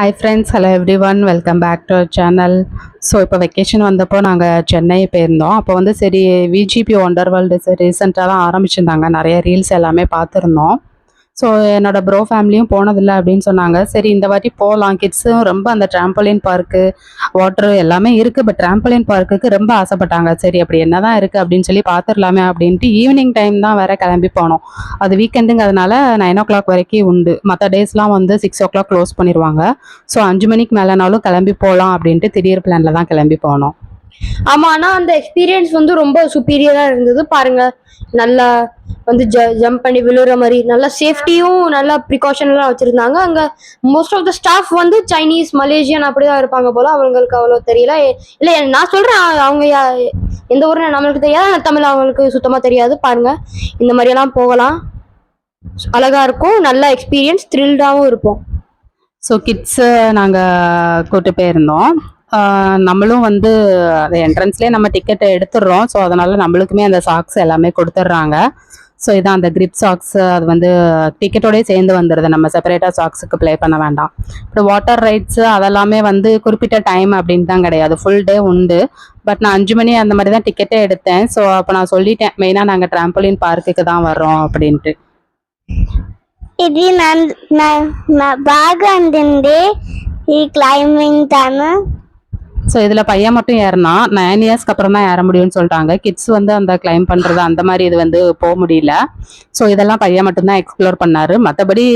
Hi friends, hello everyone, welcome back to our channel. So இப்போ vacation வந்தப்போ நாங்கள் சென்னை போயிருந்தோம். அப்போ வந்து சரி விஜிபி ஒண்டர் வேர்ல்டு ரீசெண்டாக தான் ஆரம்பிச்சிருந்தாங்க. நிறைய ரீல்ஸ் எல்லாமே பார்த்துருந்தோம். ஸோ என்னோடய ப்ரோ ஃபேமிலியும் போனதில்லை அப்படின்னு சொன்னாங்க. சரி இந்த வாட்டி போகலாம், கிட்ஸும் ரொம்ப அந்த ட்ராம்பலின் பார்க்கு வாட்ரு எல்லாமே இருக்குது. பட் ட்ராம்பலின் பார்க்குக்கு ரொம்ப ஆசைப்பட்டாங்க. சரி அப்படி என்ன தான் இருக்குது அப்படின்னு சொல்லி பார்த்துடலாமே அப்படின்ட்டு ஈவினிங் டைம் தான் வேறு கிளம்பி போனோம். அது வீக்கெண்டுங்கிறதுனால 9 o'clock வரைக்கும் உண்டு. மற்ற டேஸ்லாம் வந்து 6 o'clock க்ளோஸ் பண்ணிடுவாங்க. ஸோ 5 மணிக்கு மேலேனாலும் கிளம்பி போகலாம் அப்படின்ட்டு திடீர் பிளானில் தான் கிளம்பி போனோம். ஆமா, ஆனா அந்த எக்ஸ்பீரியன்ஸ் வந்து ரொம்ப சுப்பீரியரா இருந்தது. பாருங்க, நல்லா வந்து ஜம்ப் பண்ணி விழுற மாதிரி நல்லா சேஃப்டியும் நல்லா ப்ரிகாஷன் எல்லாம் வச்சிருந்தாங்க. அங்க மோஸ்ட் ஆஃப் த ஸ்டாஃப் வந்து சைனீஸ், மலேசியன் அப்படிதான் இருப்பாங்க போல. அவங்களுக்கு அவ்வளவு தெரியல. இல்ல நான் சொல்றேன், அவங்க எந்த ஊர்னு நம்மளுக்கு தெரியாது, தமிழ் அவங்களுக்கு சுத்தமா தெரியாது. பாருங்க, இந்த மாதிரி எல்லாம் போகலாம், அழகா இருக்கும், நல்ல எக்ஸ்பீரியன்ஸ், த்ரில்டாவும் இருப்போம். ஸோ கிட்ஸு நாங்கள் கூட்டு போயிருந்தோம். நம்மளும் வந்து அது என்ட்ரன்ஸ்லேயே நம்ம டிக்கெட்டை எடுத்துடுறோம். ஸோ அதனால் நம்மளுக்குமே அந்த சாக்ஸ் எல்லாமே கொடுத்துட்றாங்க. ஸோ இதான் அந்த கிரிப் சாக்ஸ், அது வந்து டிக்கெட்டோடய சேர்ந்து வந்துடுது. நம்ம செப்பரேட்டாக சாக்ஸுக்கு ப்ளே பண்ண வேண்டாம். இப்போ வாட்டர் ரைட்ஸு அதெல்லாமே வந்து குறிப்பிட்ட டைம் அப்படின்னு தான் கிடையாது, ஃபுல் டே உண்டு. பட் நான் 5 மணி அந்த மாதிரி தான் டிக்கெட்டே எடுத்தேன். ஸோ அப்போ நான் சொல்லிட்டேன், மெயினாக நாங்கள் ட்ராம்பலின் பார்க்குக்கு தான் வர்றோம் அப்படின்ட்டு. ఇది బాగా అందింది ఈ క్లైంబింగ్ టైమ్. ஸோ இதில் பையன் மட்டும் ஏறினா 9 இயர்ஸ்க்கு அப்புறம் தான் ஏற முடியும்னு சொல்லிட்டாங்க. கிட்ஸ் வந்து அந்த கிளைம் பண்ணுறது அந்த மாதிரி இது வந்து போக முடியல. ஸோ இதெல்லாம் பையன் மட்டும்தான் எக்ஸ்ப்ளோர் பண்ணார். மற்றபடி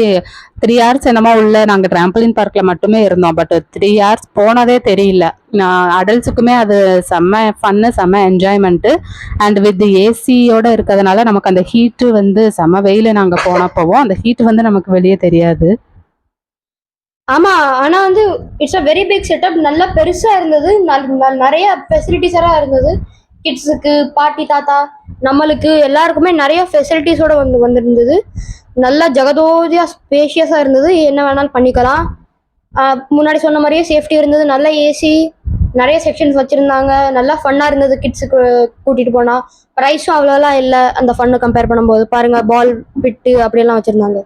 3 hours என்னமோ உள்ள நாங்கள் ட்ராம்பலின் பார்க்கில் மட்டுமே இருந்தோம். பட் 3 hours போனதே தெரியல. அடல்ட்ஸுக்குமே அது செம்ம ஃபன்னு, செம்ம என்ஜாய்மெண்ட்டு. அண்ட் வித் ஏசியோடு இருக்கிறதுனால நமக்கு அந்த ஹீட்டு வந்து செம்ம வெயில். நாங்கள் போனப்போவும் அந்த ஹீட்டு வந்து நமக்கு வெளியே தெரியாது. ஆமா, ஆனா வந்து it's a very big setup. நல்லா பெருசா இருந்தது, நிறைய ஃபெசிலிட்டிஸா இருந்தது. கிட்ஸுக்கு, பாட்டி தாத்தா, நம்மளுக்கு எல்லாருக்குமே நிறைய ஃபெசிலிட்டிஸோட வந்திருந்தது. நல்லா ஜெகதோதியா ஸ்பேஷியஸா இருந்தது. என்ன வேணாலும் பண்ணிக்கலாம். முன்னாடி சொன்ன மாதிரியே சேஃப்டி இருந்தது, நல்ல ஏசி, நிறைய செக்ஷன்ஸ் வச்சிருந்தாங்க. நல்லா ஃபன்னா இருந்தது. கிட்ஸுக்கு கூட்டிட்டு போனா ப்ரைஸும் அவ்வளோலாம் இல்லை அந்த ஃபன்னு கம்பேர் பண்ணும்போது. பாருங்க, பால் பிட்டு அப்படியெல்லாம் வச்சிருந்தாங்க.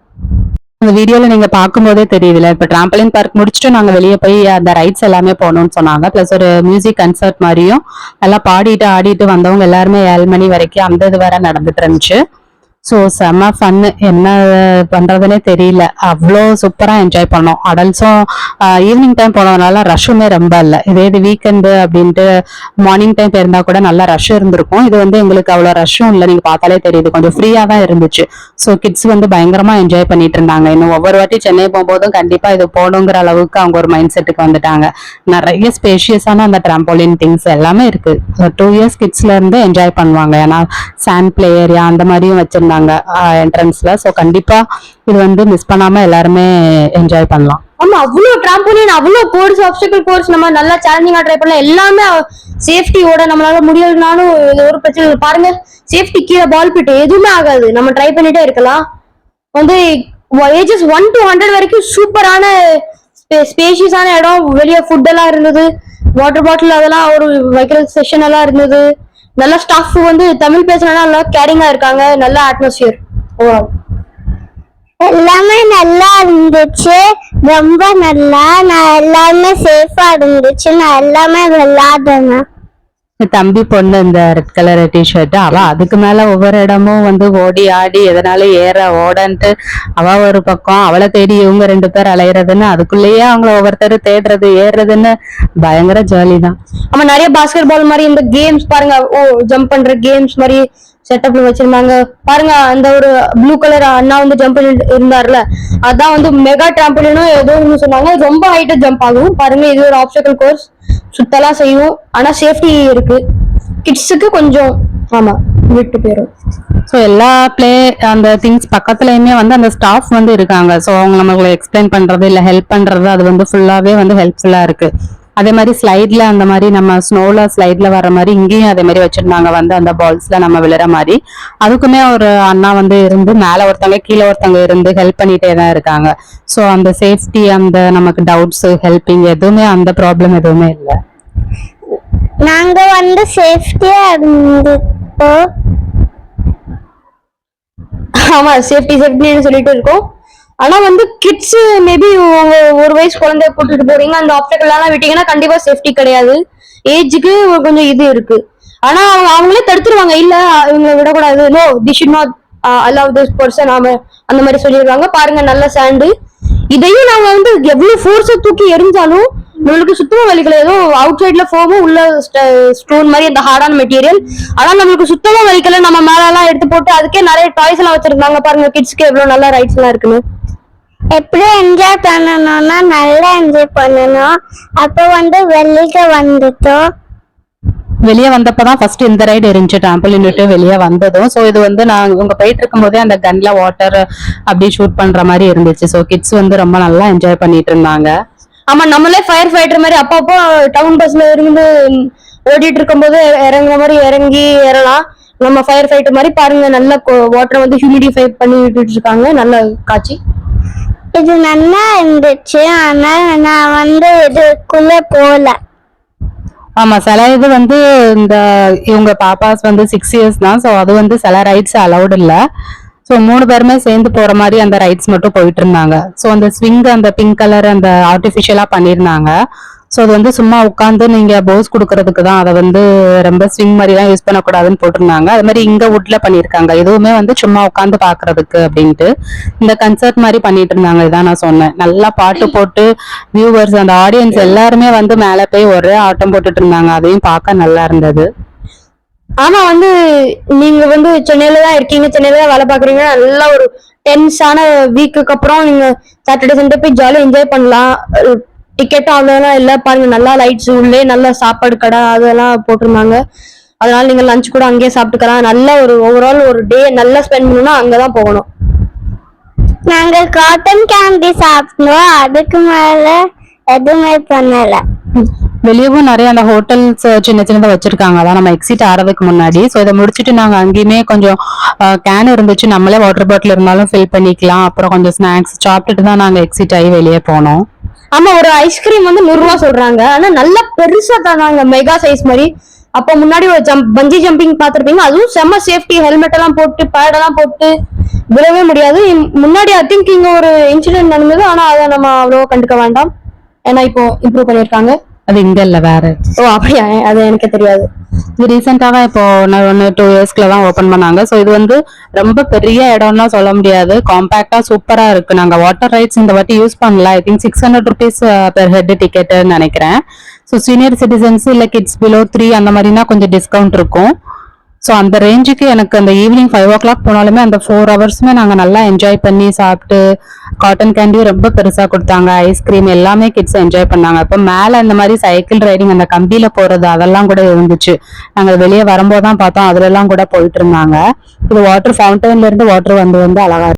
அந்த வீடியோல நீங்க பார்க்கும்போதே தெரியுதுல. இப்ப ட்ராம்பலின் பார்க் முடிச்சுட்டு நாங்க வெளியே போய் அந்த ரைட்ஸ் எல்லாமே போகணும்னு சொன்னாங்க. பிளஸ் ஒரு மியூசிக் கன்சர்ட் மாதிரியும் எல்லாம் பாடிட்டு ஆடிட்டு வந்தவங்க எல்லாருமே 7 மணி வரைக்கும் அந்த இது வேற நடந்துட்டு இருந்துச்சு. ஸோ செம்ம ஃபன்னு, என்ன பண்ணுறதுனே தெரியல. அவ்வளோ சூப்பராக என்ஜாய் பண்ணோம். அடல்ட்ஸும் ஈவினிங் டைம் போனதுனால ரஷ்ஷுமே ரொம்ப இல்லை. இதே இது வீக்கெண்டு அப்படின்ட்டு மார்னிங் டைம் இருந்தால் கூட நல்லா ரஷ் இருந்திருக்கும். இது வந்து எங்களுக்கு அவ்வளோ ரஷ்ஷும் இல்லை, நீங்கள் பார்த்தாலே தெரியுது, கொஞ்சம் ஃப்ரீயாக தான் இருந்துச்சு. ஸோ கிட்ஸ் வந்து பயங்கரமாக என்ஜாய் பண்ணிட்டு இருந்தாங்க. இன்னும் ஒவ்வொரு வாட்டி சென்னை போகும்போதும் கண்டிப்பாக இது போகணுங்கிற அளவுக்கு அவங்க ஒரு மைண்ட் செட்டுக்கு வந்துட்டாங்க. நிறைய ஸ்பேஷியஸான அந்த ட்ராம்போலின் திங்ஸ் எல்லாமே இருக்குது. 2 years கிட்ஸ்லேருந்து என்ஜாய் பண்ணுவாங்க. ஏன்னா சாண்ட் பிளே ஏரியா அந்த மாதிரியும் வச்சிருந்தாங்க என்ட்ரன்ஸ்ல. ஸோ கண்டிப்பா இது வந்து மிஸ் பண்ணாம எல்லாருமே என்ஜாய் பண்ணலாம். ஆமா, அவ்வளோ ட்ராம்போலின், அவ்வளோ கோர்ஸ், ஆப்ஸ்டிக்கல் கோர்ஸ், நம்ம நல்லா சேலஞ்சிங்கா ட்ரை பண்ணலாம். எல்லாமே சேஃப்டியோட, நம்மளால முடியலனாலும் ஒரு பிரச்சனை இல்லை. பாருங்க, சேஃப்டி, கீழே பால் பிட் எதுவுமே ஆகாது, நம்ம ட்ரை பண்ணிட்டே இருக்கலாம். வந்து ஏஜஸ் 1 to 100 வரைக்கும் சூப்பரான ஸ்பேஷியஸான இடம். வெளியே ஃபுட் எல்லாம் இருந்தது, வாட்டர் பாட்டில் அதெல்லாம் ஒரு வைக்கிற செஷன் எல்லாம் இருந்தது. நல்ல ஸ்டாஃப் வந்து தமிழ் பேசுறதுனால நல்லா கேரிங்கா இருக்காங்க. நல்ல அட்மாஸ்பியர். எல்லாமே நல்லா இருந்துச்சு, ரொம்ப நல்லா. நான் எல்லாமே சேஃபா இருந்துச்சு, நான் எல்லாமே விளையாடுனேன். தம்பி பொண்ணு இந்த ரெட் கலர் டிஷர்ட், அவ அதுக்கு மேல ஒவ்வொரு இடமும் வந்து ஓடி ஆடி எதனால ஏற ஓடன்ட்டு அவ ஒரு பக்கம், அவளை தேடி இவங்க 2 பேர் அலையிறதுன்னு, அதுக்குள்ளேயே அவங்கள ஒவ்வொருத்தர் தேடுறது ஏறுறதுன்னு பயங்கர ஜாலி தான். ஆமா, நிறைய பாஸ்கெட் பால் மாதிரி இந்த கேம்ஸ் பாருங்க, ஜம்ப் பண்ற கேம்ஸ் மாதிரி செட்டப்ல வச்சிருந்தாங்க. பாருங்க, அந்த ஒரு ப்ளூ கலர் அண்ணா வந்து ஜம்ப் இருந்தார்ல, அதான் வந்து மெகா ட்ராம்பலினும் ஏதோ ஒன்று சொன்னாங்க. ரொம்ப ஹைட்டா ஜம்ப் ஆகும். பாருங்க, இது ஒரு ஆப்ஸ்டிக்கல் கோர்ஸ், சுத்தலாம் செய்யும். ஆனா சேஃப்டி இருக்கு. கிட்ஸுக்கு கொஞ்சம் ஆமா விட்டு போயிடும். ஸோ எல்லா பிளே அந்த திங்ஸ் பக்கத்துலயுமே வந்து அந்த ஸ்டாஃப் வந்து இருக்காங்க. ஸோ அவங்க நம்மளுக்கு எக்ஸ்பிளைன் பண்றது இல்லை ஹெல்ப் பண்றது, அது வந்து ஃபுல்லாவே வந்து ஹெல்ப்ஃபுல்லா இருக்கு. அதே மாதிரி ஸ்லைட்ல அந்த மாதிரி நம்ம ஸ்னோல ஸ்லைட்ல வர்ற மாதிரி இங்கேயும் அதே மாதிரி வச்சிருந்தாங்க. வந்து அந்த பால்ஸ்ல நம்ம விழுற மாதிரி அதுக்குமே ஒரு அண்ணா வந்து இருந்து மேல ஒருத்தவங்க கீழே ஒருத்தவங்க இருந்து ஹெல்ப் பண்ணிட்டே தான் இருக்காங்க. ஸோ அந்த சேஃப்டி, அந்த நமக்கு டவுட்ஸ், ஹெல்பிங் எதுவுமே அந்த ப்ராப்ளம் எதுவுமே இல்லை. நாங்க வந்து சேஃப்டியா இருந்தோம். ஆமா, சேஃப்டின்னு சொல்லிட்டு இருக்கோம். ஆனா வந்து கிட்ஸ் மேபி ஒரு வயசு குழந்தைய கூட்டிட்டு போறீங்க, அந்த ஆப்ஸ்டக்கிள் எல்லாம் விட்டீங்கன்னா கண்டிப்பா சேஃப்டி கிடையாது. ஏஜுக்கு கொஞ்சம் இது இருக்கு. ஆனா அவங்களே தடுத்துருவாங்க, இல்ல இவங்க விடக்கூடாது, no they should not allow this person, அந்த மாதிரி சொல்லிடுவாங்க. பாருங்க நல்ல சாண்டு. இதையும் நாங்க வந்து எவ்வளவு ஃபோர்ஸா தூக்கி எரிஞ்சாலும் நம்மளுக்கு சுத்தமா வலிக்கல. ஏதோ அவுட் சைட்ல போகும், உள்ள ஸ்டோன் மாதிரி அந்த ஹார்டான மெட்டீரியல். ஆனா நம்மளுக்கு சுத்தமா வலிக்கல. நம்ம மேல எல்லாம் எடுத்து போட்டு அதுக்கே நிறைய டாய்ஸ் எல்லாம் வச்சிருந்தாங்க. பாருங்க கிட்ஸ்க்கு எவ்வளவு நல்ல ரைட்ஸ் எல்லாம் இருக்குன்னு. எப்படி என்ஜாய் பண்ணணும்னா நல்லா என்ஜாய் பண்ணணும். அப்போ வந்து வெளியில வந்துட்டோம். வெளியே வந்தப்பதான் ஃபர்ஸ்ட் இந்த ரைடு இருந்துச்சு, டிராம்பலின் விட்டு வெளியே வந்ததும். ஸோ இது வந்து நான் இவங்க போயிட்டு இருக்கும் போதே அந்த கன்ல வாட்டர் அப்படி ஷூட் பண்ற மாதிரி இருந்துச்சு. ஸோ கிட்ஸ் வந்து ரொம்ப நல்லா என்ஜாய் பண்ணிட்டு இருந்தாங்க. ஆமா, நம்மளே ஃபயர் ஃபைட்டர் மாதிரி அப்பப்போ டவுன் பஸ்ல இருந்து ஓடிட்டு இருக்கும் போது இறங்குற மாதிரி இறங்கி ஏறலாம். நம்ம ஃபயர் ஃபைட்டர் மாதிரி பாருங்க, நல்ல வாட்டரை வந்து ஹியூமிடிஃபை பண்ணி விட்டுட்டு இருக்காங்க. நல்ல காட்சி. இது நல்லா இருந்துச்சு. ஆனா நான் வந்து இதுக்குள்ள போல. ஆமா, சில இது வந்து இந்த இவங்க பாப்பாஸ் வந்து 6 இயர்ஸ் தான். ஸோ அது வந்து சில ரைட்ஸ் அலௌட் இல்ல. ஸோ 3 பேருமே சேர்ந்து போற மாதிரி அந்த ரைட்ஸ் மட்டும் போயிட்டு இருந்தாங்க. ஸோ அந்த ஸ்விங் அந்த பிங்க் கலர் அந்த ஆர்டிஃபிஷியலா பண்ணியிருந்தாங்க. ஸோ அது வந்து சும்மா உட்காந்து நீங்க போஸ் கொடுக்கறதுக்கு தான், அதை வந்து ரொம்ப ஸ்விங் மாதிரி தான் யூஸ் பண்ணக்கூடாதுன்னு போட்டிருந்தாங்க. அது மாதிரி இங்க வுட்ல பண்ணியிருக்காங்க. எதுவுமே வந்து சும்மா உட்காந்து பாக்குறதுக்கு அப்படின்ட்டு இந்த கன்சர்ட் மாதிரி பண்ணிட்டு இருந்தாங்க. இதான் நான் சொன்னேன், நல்லா பாட்டு போட்டு வியூவர்ஸ் அந்த ஆடியன்ஸ் எல்லாருமே வந்து மேல போய் ஒரே ஆட்டம் போட்டுட்டு இருந்தாங்க. அதையும் பார்க்க நல்லா இருந்தது. ஆனா வந்து நீங்க வந்து சென்னையில தான் இருக்கீங்க, சென்னையில தான் வேலை பாக்குறீங்க, நல்லா ஒரு டென்ஸான வீக்குக்கு அப்புறம் நீங்க சாட்டர்டே சண்டே போய் ஜாலியா என்ஜாய் பண்ணலாம். டிக்கெட்டும் அவ்வளோலாம் இல்லை. பாருங்க நல்லா லைட்ஸ், உள்ளே நல்ல சாப்பாடு கடை அதெல்லாம் போட்டிருந்தாங்க. அதனால நீங்க லஞ்ச் கூட அங்கேயே சாப்பிட்டுக்கலாம். நல்ல ஒரு ஓவரால் ஒரு டே நல்லா ஸ்பெண்ட் பண்ணணும்னா அங்கதான் போகணும். நாங்க காட்டன் கேண்டி சாப்பிட்டோம். அதுக்கு மேல எதுவுமே பண்ணல. வெளியவும் நிறைய அந்த ஹோட்டல்ஸ் சின்ன சின்னதா வச்சிருக்காங்க, அதான் நம்ம எக்ஸிட் ஆறதுக்கு முன்னாடி. ஸோ இதை முடிச்சுட்டு நாங்க அங்கேயுமே கொஞ்சம் கேன் இருந்துச்சு, நம்மளே வாட்டர் பாட்டில் இருந்தாலும் ஃபில் பண்ணிக்கலாம். அப்புறம் கொஞ்சம் ஸ்நாக்ஸ் சாப்பிட்டுட்டு தான் நாங்க எக்ஸிட் ஆகி வெளியே போனோம். ஆமா, ஒரு ஐஸ்கிரீம் வந்து 100 ரூபா சொல்றாங்க. ஆனா நல்லா பெருசா தராங்க, மெகா சைஸ் மாதிரி. அப்ப முன்னாடி ஒரு பஞ்சி ஜம்பிங் பாத்திருப்பீங்க, அதுவும் செம்ம சேஃப்டி, ஹெல்மெட் எல்லாம் போட்டு பேட் எல்லாம் போட்டு விழவே முடியாது. முன்னாடி ஐ திங்க் இங்க ஒரு இன்சிடென்ட் நடந்தது, ஆனா அதை நம்ம அவ்வளவா கண்டுக்க வேண்டாம், ஏன்னா இப்போ இம்ப்ரூவ் பண்ணிருக்காங்க. அது இங்க இல்ல, வேற. ஓ அப்படியா, அது எனக்கு தெரியாது. இது ரீசெண்டா தான் இப்போ 1-2 இயர்ஸ்க்குள்ள தான் ஓபன் பண்ணாங்க. ஸோ இது வந்து ரொம்ப பெரிய இடம்லாம் சொல்ல முடியாது, காம்பாக்டா சூப்பரா இருக்கு. நாங்க வாட்டர் ரைட்ஸ் இந்த வாட்டி யூஸ் பண்ணல. I think 600 rupees per head டிக்கெட்னு நினைக்கிறேன். ஸோ சீனியர் சிட்டிசன்ஸ் இல்ல கிட்ஸ் பிலோ 3 அந்த மாதிரினா கொஞ்சம் டிஸ்கவுண்ட் இருக்கும். ஸோ அந்த ரேஞ்சுக்கு எனக்கு அந்த ஈவினிங் 5 o'clock போனாலுமே அந்த 4 hours நாங்க நல்லா என்ஜாய் பண்ணி சாப்பிட்டு, காட்டன் கேண்டியும் ரொம்ப பெருசா கொடுத்தாங்க, ஐஸ்கிரீம் எல்லாமே கிட்ஸ் என்ஜாய் பண்ணாங்க. இப்போ மேல இந்த மாதிரி சைக்கிள் ரைடிங் அந்த கம்பியில போறது அதெல்லாம் கூட இருந்துச்சு. நாங்க வெளியே வரும்போது தான் பார்த்தோம், அதுல எல்லாம் கூட போயிட்டு இருந்தாங்க. இது வாட்டர் ஃபவுண்டன்ல இருந்து வாட்டர் வந்து அழகா